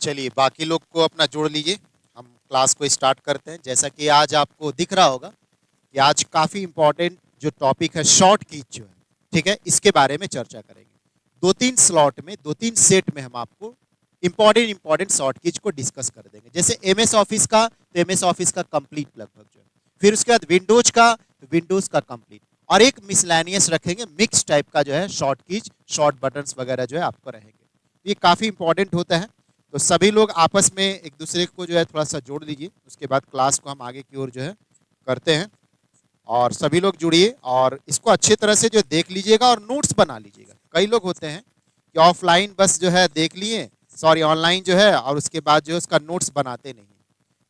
चलिए बाकी लोग को अपना जोड़ लीजिए, हम क्लास को स्टार्ट करते हैं। जैसा कि आज आपको दिख रहा होगा कि आज काफ़ी इंपॉर्टेंट जो टॉपिक है शॉर्ट कीज जो है, ठीक है, इसके बारे में चर्चा करेंगे। 2-3 स्लॉट में, 2-3 सेट में हम आपको इंपॉर्टेंट इंपॉर्टेंट शॉर्ट कीज को डिस्कस कर देंगे। जैसे एमएस ऑफिस का, तो एमएस ऑफिस का कंप्लीट लगभग जो है, फिर उसके बाद विंडोज का, तो विंडोज का कंप्लीट, और एक मिसलैनियस रखेंगे, मिक्स टाइप का जो है शॉर्ट कीज, शॉर्ट बटन्स वगैरह जो है आपको रहेंगे। ये काफ़ी इंपॉर्टेंट होता है, तो सभी लोग आपस में एक दूसरे को जो है थोड़ा सा जोड़ लीजिए। उसके बाद क्लास को हम आगे की ओर जो है करते हैं, और सभी लोग जुड़िए और इसको अच्छे तरह से जो देख लीजिएगा और नोट्स बना लीजिएगा। कई लोग होते हैं कि ऑफलाइन बस जो है देख लिए, सॉरी ऑनलाइन जो है, और उसके बाद जो है उसका नोट्स बनाते नहीं।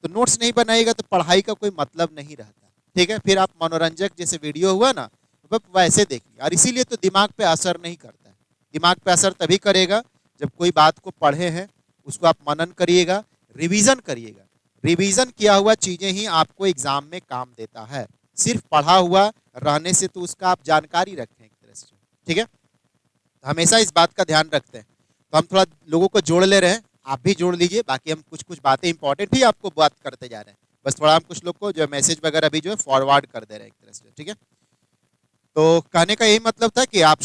तो नोट्स नहीं बनाएगा तो पढ़ाई का कोई मतलब नहीं रहता, ठीक है। फिर आप मनोरंजक जैसे वीडियो हुआ ना, तो वैसे देखिए, और इसीलिए तो दिमाग पे असर नहीं करता है। दिमाग पे असर तभी करेगा जब कोई बात को पढ़े हैं, उसको आप मनन करिएगा, रिवीजन करिएगा। रिवीजन किया हुआ चीज़ें ही आपको एग्जाम में काम देता है। सिर्फ पढ़ा हुआ रहने से तो उसका आप जानकारी रखें एक तरह से, ठीक है। तो हमेशा इस बात का ध्यान रखते हैं। तो हम थोड़ा लोगों को जोड़ ले रहे हैं, आप भी जोड़ लीजिए। बाकी हम कुछ कुछ बातें इंपॉर्टेंट ही आपको बात करते जा रहे हैं, बस थोड़ा हम कुछ लोग को जो मैसेज वगैरह भी जो है फॉरवर्ड कर दे रहे हैं एक तरह से, ठीक है। तो कहने का यही मतलब था कि आप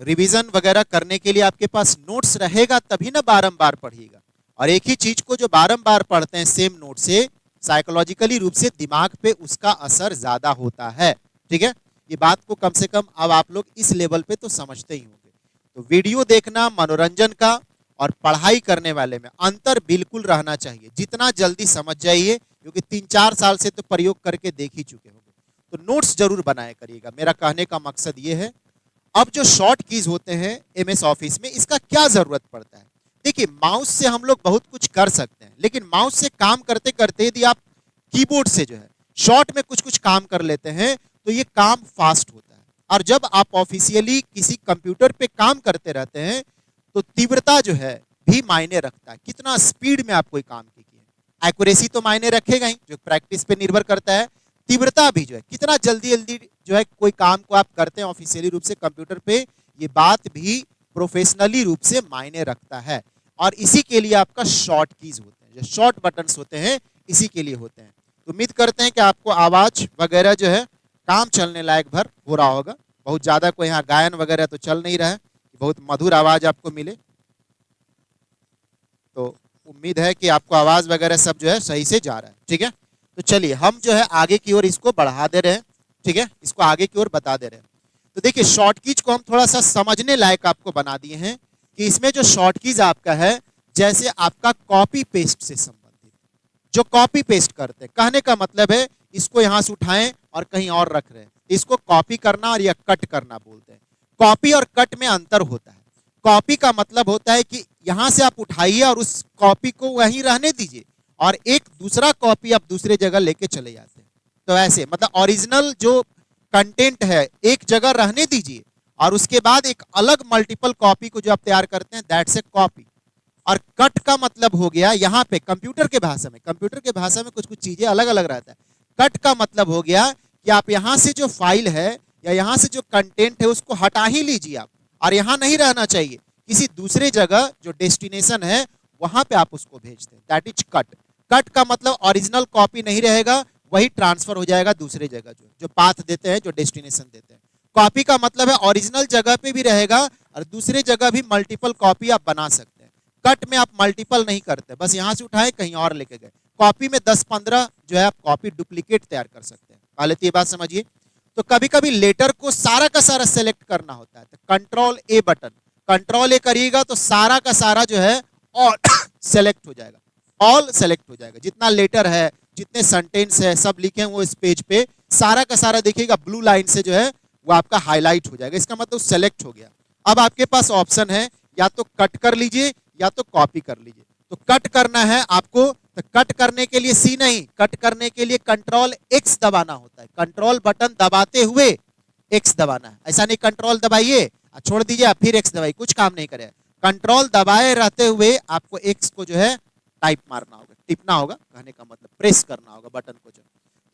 रिवीजन वगैरह करने के लिए आपके पास नोट्स रहेगा, तभी ना बारंबार पढ़िएगा। और एक ही चीज को जो बारंबार पढ़ते हैं सेम नोट से, साइकोलॉजिकली रूप से दिमाग पे उसका असर ज्यादा होता है, ठीक है। ये बात को कम से कम अब आप लोग इस लेवल पे तो समझते ही होंगे। तो वीडियो देखना मनोरंजन का और पढ़ाई करने वाले में अंतर बिल्कुल रहना चाहिए। जितना जल्दी समझ जाइए, क्योंकि 3-4 साल से तो प्रयोग करके देख ही चुके होंगे। तो नोट्स जरूर बनाया करिएगा, मेरा कहने का मकसद ये है। अब जो शॉर्ट कीज होते हैं एमएस ऑफिस में, इसका क्या जरूरत पड़ता है? देखिए, माउस से हम लोग बहुत कुछ कर सकते हैं, लेकिन माउस से काम करते करते यदि आप कीबोर्ड से जो है शॉर्ट में कुछ कुछ काम कर लेते हैं, तो ये काम फास्ट होता है। और जब आप ऑफिशियली किसी कंप्यूटर पे काम करते रहते हैं, तो तीव्रता जो है भी मायने रखता है। कितना स्पीड में आप कोई काम किए, एक्यूरेसी तो मायने रखेगा ही, जो प्रैक्टिस पे निर्भर करता है। तीव्रता भी जो है, कितना जल्दी जल्दी जो है कोई काम को आप करते हैं ऑफिशियली रूप से कंप्यूटर पे, ये बात भी प्रोफेशनली रूप से मायने रखता है। और इसी के लिए आपका शॉर्ट कीज होते हैं, जो शॉर्ट बटन्स होते हैं, इसी के लिए होते हैं। तो उम्मीद करते हैं कि आपको आवाज वगैरह जो है काम चलने लायक भर हो रहा होगा। बहुत ज्यादा कोई यहाँ गायन वगैरह तो चल नहीं रहा है, बहुत मधुर आवाज आपको मिले। तो उम्मीद है कि आपको आवाज वगैरह सब जो है सही से जा रहा है, ठीक है। तो चलिए हम जो है आगे की ओर इसको बढ़ा दे रहे हैं, ठीक है, इसको आगे की ओर बता दे रहे हैं। तो देखिए, शॉर्ट कीज को हम थोड़ा सा समझने लायक आपको बना दिए हैं कि इसमें जो शॉर्ट कीज आपका है, जैसे आपका कॉपी पेस्ट से संबंधित, जो कॉपी पेस्ट करते हैं, कहने का मतलब है इसको यहां से उठाएं और कहीं और रख रहे हैं, इसको कॉपी करना और या कट करना बोलते हैं। कॉपी और कट में अंतर होता है। कॉपी का मतलब होता है कि यहां से आप उठाइए और उस कॉपी को वहीं रहने दीजिए, और एक दूसरा कॉपी आप दूसरे जगह लेके चले जाते हैं। तो ऐसे मतलब ओरिजिनल जो कंटेंट है एक जगह रहने दीजिए, और उसके बाद एक अलग मल्टीपल कॉपी को जो आप तैयार करते हैं, दैट्स ए कॉपी। और कट का मतलब हो गया यहाँ पे कंप्यूटर के भाषा में, कंप्यूटर के भाषा में कुछ कुछ चीजें अलग अलग रहता है। कट का मतलब हो गया कि आप यहाँ से जो फाइल है या यहाँ से जो कंटेंट है उसको हटा ही लीजिए आप, और यहाँ नहीं रहना चाहिए, किसी दूसरे जगह जो डेस्टिनेशन है वहां पे आप उसको भेज दें, दैट इज कट। कट का मतलब ओरिजिनल कॉपी नहीं रहेगा, वही ट्रांसफर हो जाएगा दूसरे जगह, जो पाथ देते हैं, जो डेस्टिनेशन देते हैं। कॉपी का मतलब है ओरिजिनल जगह पे भी रहेगा और दूसरे जगह भी मल्टीपल कॉपी आप बना सकते हैं। कट में आप मल्टीपल नहीं करते, बस यहां से उठाए कहीं और लेके गए। कॉपी में 10-15 जो है आप कॉपी डुप्लीकेट तैयार कर सकते हैं। पहले तो ये बात समझिए। तो कभी कभी लेटर को सारा का सारा सेलेक्ट करना होता है, तो कंट्रोल ए बटन, कंट्रोल ए करिएगा तो सारा का सारा जो है ऑल सेलेक्ट हो जाएगा, ऑल सेलेक्ट हो जाएगा। जितना लेटर है, जितने सेंटेंस है, सब लिखे हैं वो इस पेज पे, सारा का सारा देखिएगा ब्लू लाइन से जो है वो आपका हाईलाइट हो जाएगा। इसका मतलब सेलेक्ट हो गया। अब आपके पास ऑप्शन है, या तो कट कर लीजिए या तो कॉपी कर लीजिए। तो कट करना है आपको, तो कट करने के लिए सी नहीं, कट करने के लिए कंट्रोल एक्स दबाना होता है। कंट्रोल बटन दबाते हुए एक्स दबाना है, ऐसा नहीं कंट्रोल दबाइए छोड़ दीजिए आप फिर एक्स दबाइए, कुछ काम नहीं करेगा। कंट्रोल दबाए रहते हुए आपको एक्स को जो है टाइप मारना होगा, टिपना होगा, कहने का मतलब प्रेस करना होगा बटन को जो,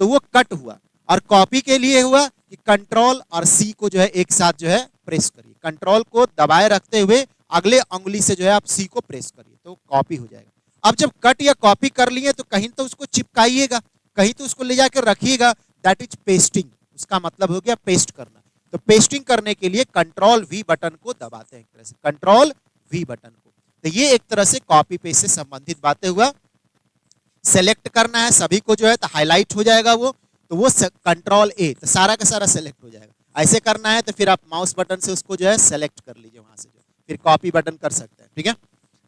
तो वो कट हुआ। और कॉपी के लिए हुआ कि कंट्रोल और सी को जो है एक साथ जो है प्रेस करिए, कंट्रोल को दबाए रखते हुए अगले अंगुली से जो है आप सी को प्रेस करिए, तो कॉपी हो जाएगा। अब जब कट या कॉपी कर लिए तो कहीं तो उसको चिपकाइएगा, कहीं तो उसको ले जाकर रखिएगा, दैट इज पेस्टिंग, उसका मतलब हो गया पेस्ट करना। तो पेस्टिंग करने के लिए कंट्रोल वी बटन को दबाते हैं, एक तरह से कंट्रोल वी बटन को। तो ये एक तरह से कॉपी पेस्ट से संबंधित बातें हुआ। सेलेक्ट करना है सभी को जो है तो हाईलाइट हो जाएगा वो, तो वो कंट्रोल ए, तो सारा का सारा सेलेक्ट हो जाएगा। ऐसे करना है तो फिर आप माउस बटन से उसको जो है सेलेक्ट कर लीजिए वहां से, जो फिर कॉपी बटन कर सकते हैं, ठीक है।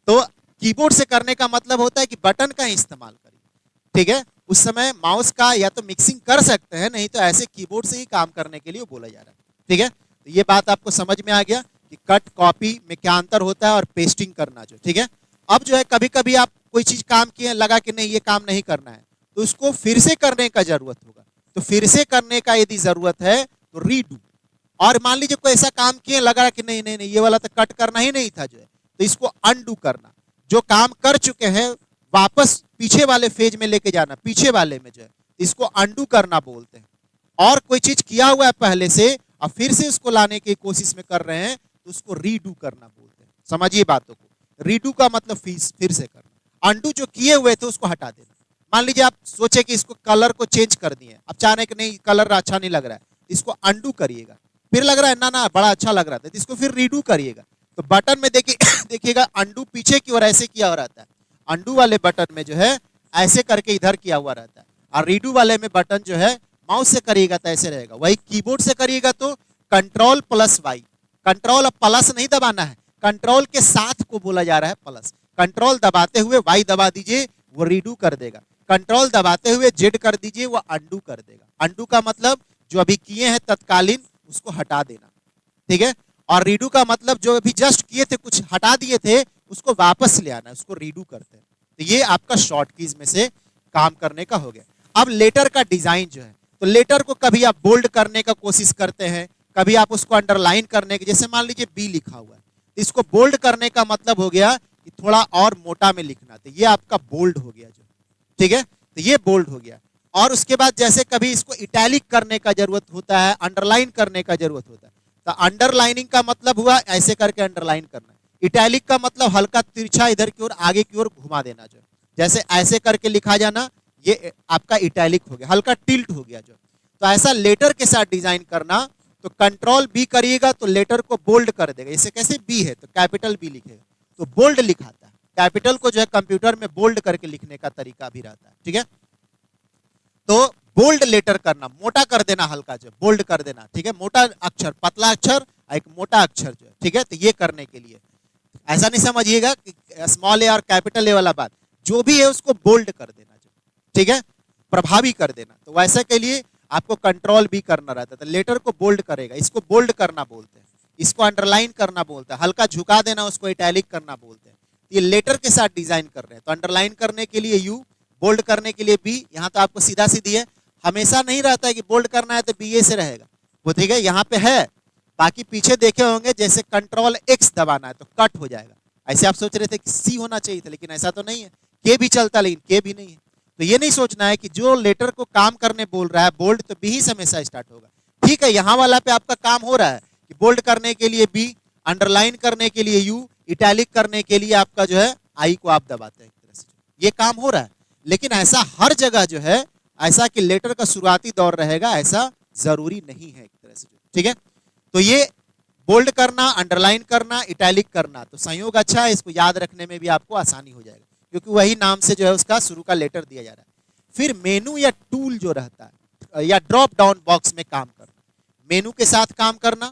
तो कीबोर्ड से करने का मतलब होता है कि बटन का इस्तेमाल करिए, ठीक है। उस समय माउस का या तो मिक्सिंग कर सकते हैं, नहीं तो ऐसे कीबोर्ड से ही काम करने के लिए बोला जा रहा है, ठीक है। तो ये बात आपको समझ में आ गया कि कट कॉपी में क्या अंतर होता है और पेस्टिंग करना जो, ठीक है। अब जो है कभी कभी आप कोई चीज काम किए, लगा कि नहीं ये काम नहीं करना है, तो उसको फिर से करने का जरूरत होगा। तो फिर से करने का यदि जरूरत है तो रीडू। और मान लीजिए कोई ऐसा काम किए, लगा कि नहीं नहीं नहीं ये वाला तो कट करना ही नहीं था जो है, तो इसको अनडू करना। जो काम कर चुके हैं वापस पीछे वाले फेज में लेके जाना, पीछे वाले में जो है, इसको अनडू करना बोलते हैं। और कोई चीज किया हुआ है पहले से और फिर से उसको लाने की कोशिश में कर रहे हैं तो उसको रीडू करना बोलते हैं। समझिए बातों को, रीडू का मतलब फिर से करना, अनडू जो किए हुए थे उसको हटा देना। मान लीजिए आप सोचे कि इसको कलर को चेंज कर दिए, अब चाह रहे कि नहीं कलर अच्छा नहीं लग रहा है, इसको अनडू करिएगा, फिर लग रहा है ना ना बड़ा अच्छा लग रहा था, तो इसको फिर रीडू करिएगा। तो बटन में देखिए देखिएगा अनडू पीछे की ओर ऐसे किया हुआ रहता है, अनडू वाले बटन में जो है ऐसे करके इधर किया हुआ रहता है, और रीडू वाले में बटन जो है माउस से करिएगा तो ऐसे रहेगा। वही कीबोर्ड से करिएगा तो कंट्रोल प्लस वाई, कंट्रोल अब प्लस नहीं दबाना है, कंट्रोल के साथ को बोला जा रहा है प्लस। कंट्रोल दबाते हुए वाई दबा दीजिए वो रीडू कर देगा, कंट्रोल दबाते हुए जेड कर दीजिए वो अंडू कर देगा। अंडू का मतलब जो अभी किए हैं तत्कालीन उसको हटा देना, ठीक है। और रीडू का मतलब जो अभी जस्ट किए थे, कुछ हटा दिए थे, उसको वापस ले आना, उसको रीडू करते हैं। तो ये आपका शॉर्ट कीज में से काम करने का हो गया। अब लेटर का डिजाइन जो है, तो लेटर को कभी आप बोल्ड करने का कोशिश करते हैं, कभी आप उसको अंडरलाइन करने की, जैसे मान लीजिए बी लिखा हुआ है, इसको बोल्ड करने का मतलब हो गया कि थोड़ा और मोटा में लिखना, तो ये आपका बोल्ड हो गया जो, ठीक है। तो ये बोल्ड हो गया। और उसके बाद जैसे कभी इसको इटैलिक करने का जरूरत होता है, अंडरलाइन करने का जरूरत होता है, तो अंडरलाइनिंग का मतलब हुआ ऐसे करके अंडरलाइन करना, इटैलिक का मतलब हल्का तिरछा इधर की ओर आगे की ओर घुमा देना जो, जैसे ऐसे करके लिखा जाना, ये आपका इटैलिक हो गया, हल्का टिल्ट हो गया जो। तो ऐसा लेटर के साथ डिजाइन करना, तो कंट्रोल बी करिएगा तो लेटर को बोल्ड कर देगा। इसे कैसे बी है तो कैपिटल बी लिखेगा तो बोल्ड लिखाता है, कैपिटल को जो है कंप्यूटर में बोल्ड करके लिखने का तरीका भी रहता है, ठीक है। तो बोल्ड लेटर करना, मोटा कर देना, हल्का जो बोल्ड कर देना, ठीक है। मोटा अक्षर, पतला अक्षर, एक मोटा अक्षर जो है, ठीक है। तो ये करने के लिए ऐसा नहीं समझिएगा कि स्मॉल ए और कैपिटल ए वाला बात, जो भी है उसको बोल्ड कर देना जो, ठीक है, प्रभावी कर देना। तो वैसे के लिए आपको कंट्रोल भी करना रहता है, तो लेटर को बोल्ड करेगा, इसको बोल्ड करना बोलते हैं, इसको अंडरलाइन करना बोलते हैं, हल्का झुका देना उसको इटैलिक करना बोलते हैं। ये लेटर के साथ डिजाइन कर रहे हैं, तो अंडरलाइन करने के लिए यू, बोल्ड करने के लिए बी। यहाँ तो आपको सीधा सीधी है, हमेशा नहीं रहता है कि बोल्ड करना है तो बी ए से रहेगा वो, ठीक है। यहाँ पे है, बाकी पीछे देखे होंगे जैसे कंट्रोल एक्स दबाना है तो कट हो जाएगा, ऐसे आप सोच रहे थे कि सी होना चाहिए था, लेकिन ऐसा तो नहीं है, के भी चलता लेकिन के भी नहीं है। तो ये नहीं सोचना है कि जो लेटर को काम करने बोल रहा है बोल्ड, तो बी ही से हमेशा स्टार्ट होगा, ठीक है। यहाँ वाला पे आपका काम हो रहा है कि बोल्ड करने के लिए बी, अंडरलाइन करने के लिए यू, इटैलिक करने के लिए आपका जो है आई को आप दबाते हैं, एक तरह से ये काम हो रहा है। लेकिन ऐसा हर जगह जो है, ऐसा कि लेटर का शुरुआती दौर रहेगा, ऐसा जरूरी नहीं है, एक तरह से, ठीक है। तो ये बोल्ड करना, अंडरलाइन करना, इटैलिक करना, तो संयोग अच्छा है, इसको याद रखने में भी आपको आसानी हो जाएगा, क्योंकि वही नाम से जो है उसका शुरू का लेटर दिया जा रहा है। फिर मेनू या टूल जो रहता है, या ड्रॉप डाउन बॉक्स में काम करना, मेनू के साथ काम करना,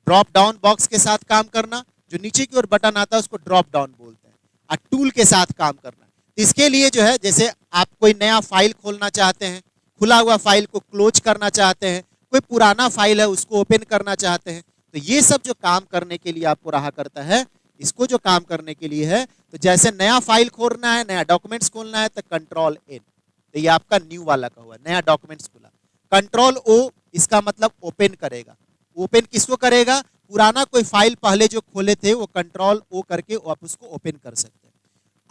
ड्रॉप डाउन बॉक्स के साथ काम करना, जो नीचे की ओर बटन आता है उसको ड्रॉप डाउन बोलते हैं, और टूल के साथ काम करना। इसके लिए जो है, जैसे आप कोई नया फाइल खोलना चाहते हैं, खुला हुआ फाइल को क्लोज करना चाहते हैं, कोई पुराना फाइल है उसको ओपन करना चाहते हैं, तो ये सब जो काम करने के लिए आपको रहा करता है, इसको जो काम करने के लिए है, तो जैसे नया फाइल खोलना है, नया डॉक्यूमेंट्स खोलना है, तो कंट्रोल एन, तो ये आपका न्यू वाला का हुआ, नया डॉक्यूमेंट्स खुला। कंट्रोल ओ, इसका मतलब ओपन करेगा, ओपन किसको करेगा, पुराना कोई फाइल पहले जो खोले थे वो कंट्रोल ओ करके आप उसको ओपन कर सकते हैं।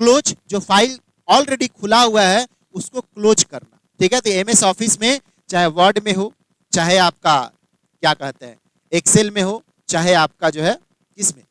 क्लोज, जो फाइल ऑलरेडी खुला हुआ है उसको क्लोज करना, ठीक है। तो एमएस ऑफिस में चाहे वर्ड में हो, चाहे आपका क्या कहते हैं एक्सेल में हो, चाहे आपका जो है इसमें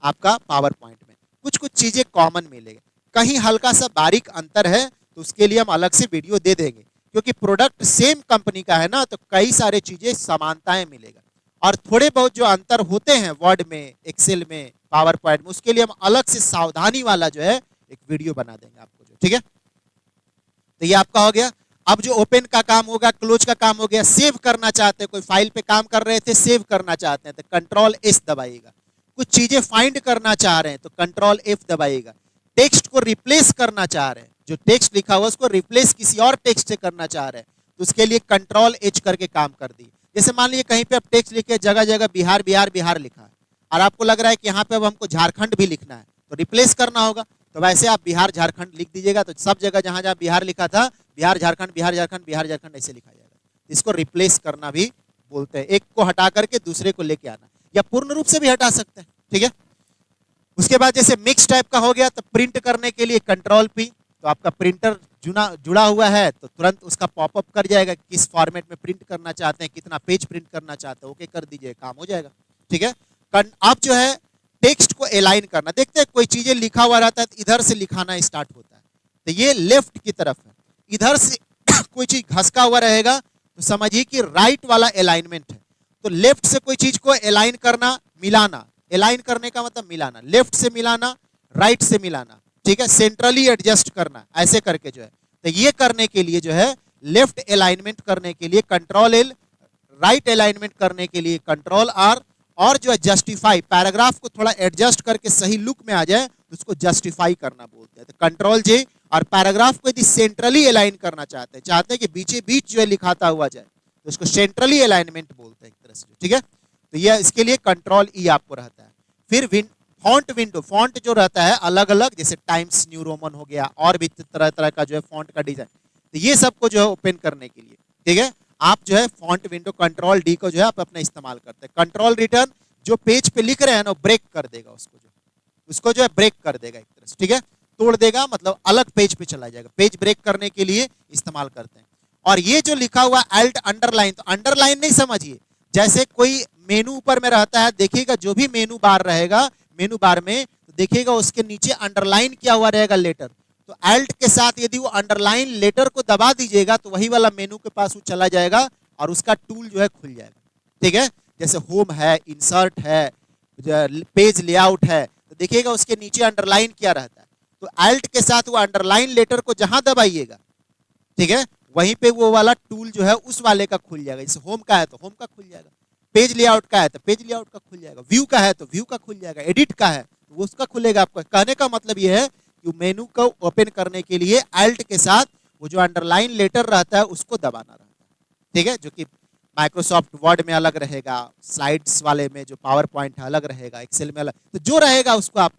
आपका पावर पॉइंट में, कुछ कुछ चीजें कॉमन मिलेगी। कहीं हल्का सा बारीक अंतर है तो उसके लिए हम अलग से वीडियो दे देंगे, क्योंकि प्रोडक्ट सेम कंपनी का है ना, तो कई सारे चीजें समानताएं मिलेगा, और थोड़े बहुत जो अंतर होते हैं वर्ड में, एक्सेल में, पावर पॉइंट में, उसके लिए हम अलग से सावधानी वाला जो है एक वीडियो बना देंगे आपको जो, ठीक है। तो ये आपका हो गया। अब जो ओपन का काम होगा, क्लोज का काम हो गया। सेव करना चाहते हैं, कोई फाइल पे काम कर रहे थे, सेव करना चाहते हैं तो कंट्रोल एस दबाइएगा। कुछ चीजें फाइंड करना चाह रहे हैं तो कंट्रोल एफ दबाइएगा। टेक्स्ट को रिप्लेस करना चाह रहे हैं, जो टेक्स्ट लिखा हुआ उसको रिप्लेस किसी और टेक्स्ट से करना चाह रहे हैं तो उसके लिए कंट्रोल एच करके काम कर दी। जैसे मान लीजिए कहीं पे आप टेक्स्ट लिखे, जगह जगह बिहार बिहार बिहार लिखा है, और आपको लग रहा है कि यहाँ पे अब हमको झारखंड भी लिखना है तो रिप्लेस करना होगा, तो वैसे आप बिहार झारखंड लिख दीजिएगा, तो सब जगह जहां जहां बिहार लिखा था बिहार झारखंड बिहार झारखंड बिहार झारखंड ऐसे लिखा जाएगा। इसको रिप्लेस करना भी बोलते हैं, एक को हटा करके दूसरे को लेके आना, या पूर्ण रूप से भी हटा सकते हैं, ठीक है। उसके बाद जैसे मिक्स टाइप का हो गया तो प्रिंट करने के लिए कंट्रोल पी, तो आपका प्रिंटर जुड़ा हुआ है तो तुरंत उसका पॉपअप कर जाएगा किस फॉर्मेट में प्रिंट करना चाहते हैं, कितना पेज प्रिंट करना चाहते हैं, ओके कर दीजिए, काम हो जाएगा, ठीक है। अब जो है टेक्स्ट को अलाइन करना, देखते हैं कोई चीजें लिखा हुआ रहता है तो इधर से लिखाना स्टार्ट होता है, तो ये लेफ्ट की तरफ है, इधर से कोई चीज घसका हुआ रहेगा तो समझिए कि राइट वाला अलाइनमेंट है। तो लेफ्ट से कोई चीज को अलाइन करना, मिलाना, अलाइन करने का मतलब मिलाना, लेफ्ट से मिलाना, राइट से मिलाना, ठीक है, सेंट्रली एडजस्ट करना, ऐसे करके जो है, तो ये करने के लिए जो है लेफ्ट अलाइनमेंट करने के लिए कंट्रोल एल, राइट अलाइनमेंट करने के लिए कंट्रोल आर, और जो है जस्टिफाई, पैराग्राफ को थोड़ा एडजस्ट करके सही लुक में आ जाए तो उसको जस्टिफाई करना बोलते हैं, तो कंट्रोल जे। और पैराग्राफ को यदि सेंट्रली अलाइन करना चाहते हैं कि बीचे बीच जो है लिखाता हुआ जाए तो उसको सेंट्रली अलाइनमेंट बोलते हैं एक तरह से, ठीक है। तो यह इसके लिए कंट्रोल ई आपको रहता है। फिर फॉन्ट विंडो, फॉन्ट जो रहता है अलग अलग, जैसे टाइम्स न्यू रोमन हो गया, और भी तरह तरह का जो है फॉन्ट का डिजाइन, तो ये सबको जो है ओपन करने के लिए, ठीक है, आप जो है फॉन्ट विंडो कंट्रोल डी को जो है आप अपना इस्तेमाल करते हैं। कंट्रोल रिटर्न, जो पेज पे लिख रहे हैं ना ब्रेक कर देगा उसको जो है ब्रेक कर देगा एक तरह से, ठीक है, तोड़ देगा, मतलब अलग पेज पे चला जाएगा, पेज ब्रेक करने के लिए इस्तेमाल करते हैं। और ये जो लिखा हुआ अल्ट अंडरलाइन, तो अंडरलाइन नहीं समझिए, जैसे कोई मेनू ऊपर में रहता है, देखिएगा जो भी मेनू बार रहेगा, मेनू बार में तो देखिएगा उसके नीचे अंडरलाइन किया हुआ रहेगा लेटर, तो अल्ट के साथ यदि वो अंडरलाइन लेटर को दबा दीजिएगा तो वही वाला मेनू के पास वो चला जाएगा और उसका टूल जो है खुल जाएगा, ठीक है। जैसे होम है, इंसर्ट है, पेज लेआउट है, तो देखिएगा उसके नीचे अंडरलाइन किया रहता है, तो अल्ट के साथ वो अंडरलाइन लेटर को जहां दबाइएगा, ठीक है, वहीं पे वो वाला टूल जो है उस वाले का खुल जाएगा। जैसे होम का है तो होम का खुल जाएगा, पेज लेआउट का है तो पेज लेआउट का खुल जाएगा, व्यू का है तो व्यू का खुल जाएगा, एडिट का है तो वो उसका खुलेगा। आपका कहने का मतलब ये है कि मेनू को ओपन करने के लिए अल्ट के साथ वो जो अंडरलाइन लेटर रहता है उसको दबाना रहता है, ठीक है, जो कि माइक्रोसॉफ्ट वर्ड में अलग रहेगा, स्लाइड्स वाले में जो पावर पॉइंट है अलग रहेगा, एक्सेल में अलग, तो जो रहेगा उसको आप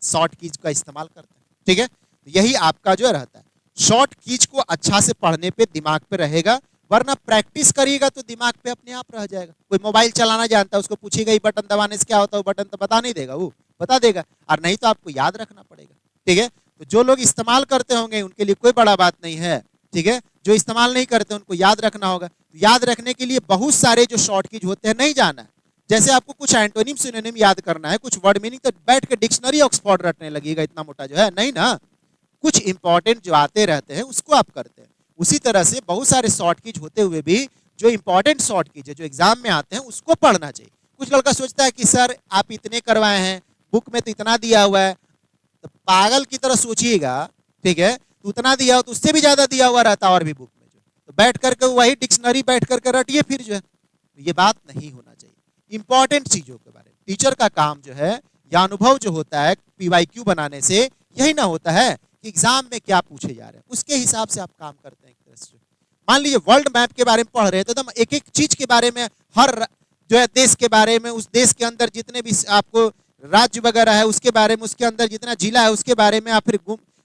शॉर्ट कीज का इस्तेमाल करते हैं, ठीक है। तो यही आपका जो रहता है, शॉर्ट कीज को अच्छा से पढ़ने पे दिमाग पे रहेगा, वरना प्रैक्टिस करिएगा तो दिमाग पे अपने आप रह जाएगा। कोई मोबाइल चलाना जानता है उसको पूछेगा ये बटन दबाने से क्या होता है, वो बटन तो बता नहीं देगा, वो बता देगा, और नहीं तो आपको याद रखना पड़ेगा, ठीक है। तो जो लोग इस्तेमाल करते होंगे उनके लिए कोई बड़ा बात नहीं है, ठीक है, जो इस्तेमाल नहीं करते उनको याद रखना होगा। तो याद रखने के लिए बहुत सारे जो शॉर्ट कीज होते हैं नहीं जाना है, जैसे आपको कुछ एंटोनिम सिनोनिम याद करना है, कुछ वर्ड मीनिंग, तो बैठ के डिक्शनरी ऑक्सफोर्ड रटने लगेगा, इतना मोटा जो है नहीं ना, कुछ इंपॉर्टेंट जो आते रहते हैं उसको आप करते हैं। उसी तरह से बहुत सारे शॉर्ट कीज होते हुए भी जो इंपॉर्टेंट शॉर्ट कीज है जो एग्जाम में आते हैं उसको पढ़ना चाहिए। कुछ लड़का सोचता है कि सर आप इतने करवाए हैं, बुक में तो इतना दिया हुआ है, तो पागल की तरह सोचिएगा, ठीक है, तो उतना दिया हो तो उससे भी ज्यादा दिया हुआ रहता और भी बुक में, जो तो बैठ करके वही डिक्शनरी बैठ करके रटिए फिर जो है, तो ये बात नहीं होना चाहिए। इंपॉर्टेंट चीजों के बारे में टीचर का काम जो है या अनुभव जो होता है पीवाईक्यू बनाने से यही ना होता है कि एग्जाम में क्या पूछे जा रहे हैं उसके हिसाब से आप काम करते हैं। मान लीजिए वर्ल्ड मैप के बारे में पढ़ रहे हैं तो एकदम एक एक चीज के बारे में, हर जो है देश के बारे में, उस देश के अंदर जितने भी आपको राज्य वगैरह है उसके बारे में, उसके अंदर जितना जिला है उसके बारे में, या फिर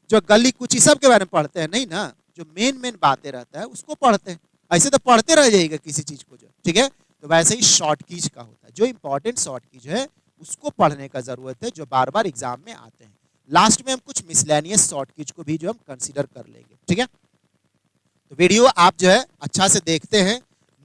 जो गली कुची सब के बारे में पढ़ते हैं, नहीं ना, जो मेन बातें रहता है उसको पढ़ते हैं। ऐसे तो पढ़ते रह जाएगा किसी चीज को जो, ठीक है। तो वैसे ही शॉर्ट कीज का होता है, जो इंपॉर्टेंट शॉर्ट कीज है उसको पढ़ने का जरूरत है, जो बार बार एग्जाम में आते हैं। लास्ट में हम कुछ मिसलेनियस शॉर्ट कीज को भी जो हम कंसीडर कर लेंगे, ठीक है। तो वीडियो आप जो है अच्छा से देखते हैं,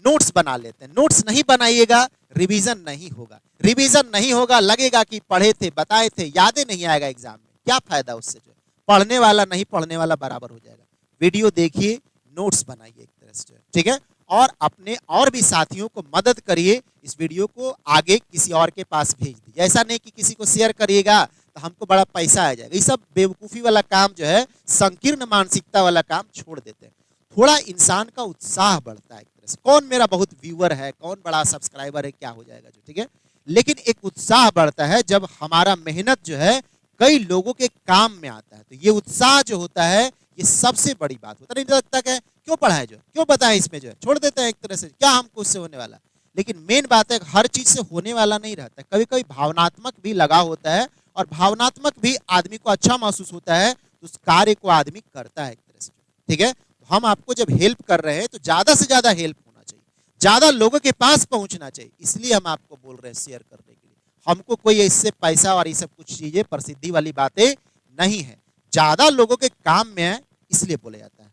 नोट्स बना लेते हैं। नोट्स नहीं बनाइएगा रिवीजन नहीं होगा, रिवीजन नहीं होगा, लगेगा कि पढ़े थे बताए थे, यादें नहीं आएगा एग्जाम में, क्या फायदा उससे, जो पढ़ने वाला नहीं पढ़ने वाला बराबर हो जाएगा। वीडियो देखिए, नोट्स बनाइए एक तरह से, ठीक है, और अपने और भी साथियों को मदद करिए, इस वीडियो को आगे किसी और के पास भेज दीजिए। ऐसा नहीं कि किसी को शेयर करिएगा तो हमको बड़ा पैसा आ जाएगा। ये सब बेवकूफ़ी वाला काम जो है, संकीर्ण मानसिकता वाला काम छोड़ देते हैं। थोड़ा इंसान का उत्साह बढ़ता है एक तरह से, कौन मेरा बहुत व्यूअर है, कौन बड़ा सब्सक्राइबर है, क्या हो जाएगा जो, ठीक है, लेकिन एक उत्साह बढ़ता है जब हमारा मेहनत जो है कई लोगों के काम में आता है। तो ये उत्साह जो होता है, ये सबसे बड़ी बात होता है। नहीं लगता है क्यों पढ़ाए, जो क्यों बताएं, इसमें जो है छोड़ देते हैं एक तरह से, क्या हमको उससे होने वाला। लेकिन मेन बात है हर चीज से होने वाला नहीं रहता, कभी कभी भावनात्मक भी लगा होता है, और भावनात्मक भी आदमी को अच्छा महसूस होता है, तो उस कार्य को आदमी करता है एक तरह से, ठीक है। तो हम आपको जब हेल्प कर रहे हैं तो ज्यादा से ज्यादा हेल्प होना चाहिए, ज्यादा लोगों के पास पहुंचना चाहिए, इसलिए हम आपको बोल रहे हैं शेयर करने के लिए। हमको कोई इससे पैसा और ये सब कुछ चीजें प्रसिद्धि वाली बातें नहीं है, ज्यादा लोगों के काम में है इसलिए बोला जाता है।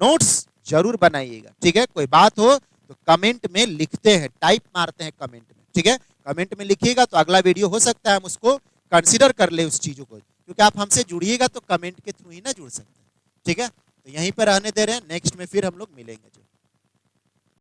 नोट्स जरूर बनाइएगा, ठीक है, कोई बात हो तो कमेंट में लिखते हैं, टाइप मारते हैं कमेंट में, ठीक है, कमेंट में लिखिएगा तो अगला वीडियो हो सकता है हम उसको कंसिडर कर ले उस चीजों को, क्योंकि आप हमसे जुड़िएगा तो कमेंट के थ्रू ही ना जुड़ सकते हैं, ठीक है। तो यहीं पर रहने दे रहे हैं, नेक्स्ट में फिर हम लोग मिलेंगे जो।